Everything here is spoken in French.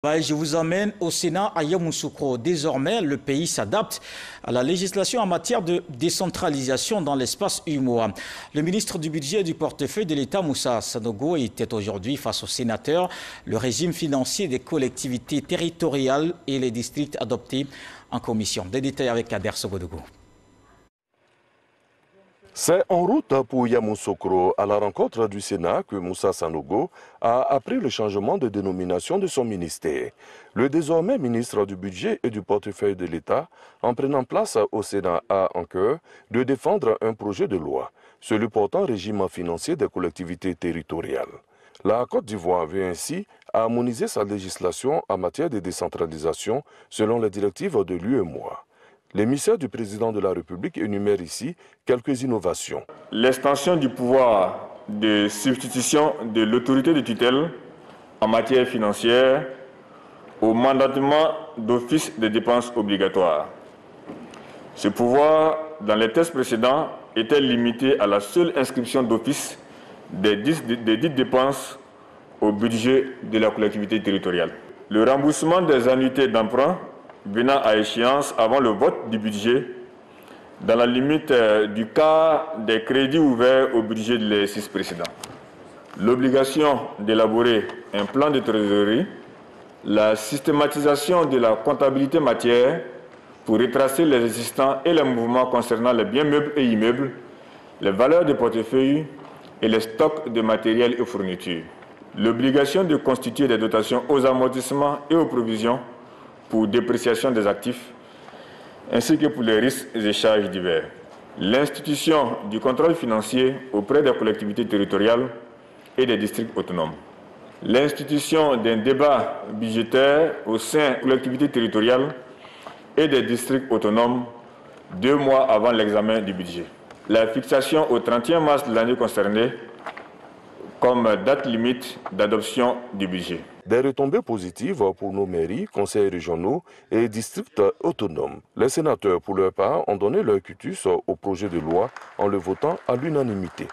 Je vous emmène au Sénat à Yamoussoukro. Désormais, le pays s'adapte à la législation en matière de décentralisation dans l'espace UMOA. Le ministre du Budget et du portefeuille de l'État, Moussa Sanogo, était aujourd'hui face aux sénateurs. Le régime financier des collectivités territoriales et les districts adoptés en commission. Des détails avec Ader Sogodogo. C'est en route pour Yamoussoukro, à la rencontre du Sénat, que Moussa Sanogo a appris le changement de dénomination de son ministère. Le désormais ministre du Budget et du portefeuille de l'État, en prenant place au Sénat, a en cœur de défendre un projet de loi, celui portant régime financier des collectivités territoriales. La Côte d'Ivoire veut ainsi harmoniser sa législation en matière de décentralisation selon les directives de l'UEMOA. L'émissaire du président de la République énumère ici quelques innovations. L'extension du pouvoir de substitution de l'autorité de tutelle en matière financière au mandatement d'office des dépenses obligatoires. Ce pouvoir, dans les textes précédents, était limité à la seule inscription d'office des dites dépenses au budget de la collectivité territoriale. Le remboursement des annuités d'emprunt venant à échéance avant le vote du budget, dans la limite du quart des crédits ouverts au budget de l'exercice précédent. L'obligation d'élaborer un plan de trésorerie, la systématisation de la comptabilité matière pour retracer les existants et les mouvements concernant les biens meubles et immeubles, les valeurs de portefeuille et les stocks de matériel et fournitures. L'obligation de constituer des dotations aux amortissements et aux provisions pour dépréciation des actifs, ainsi que pour les risques et charges divers. L'institution du contrôle financier auprès des collectivités territoriales et des districts autonomes. L'institution d'un débat budgétaire au sein des collectivités territoriales et des districts autonomes 2 mois avant l'examen du budget. La fixation au 31 mars de l'année concernée comme date limite d'adoption du budget. Des retombées positives pour nos mairies, conseils régionaux et districts autonomes. Les sénateurs, pour leur part, ont donné leur quitus au projet de loi en le votant à l'unanimité.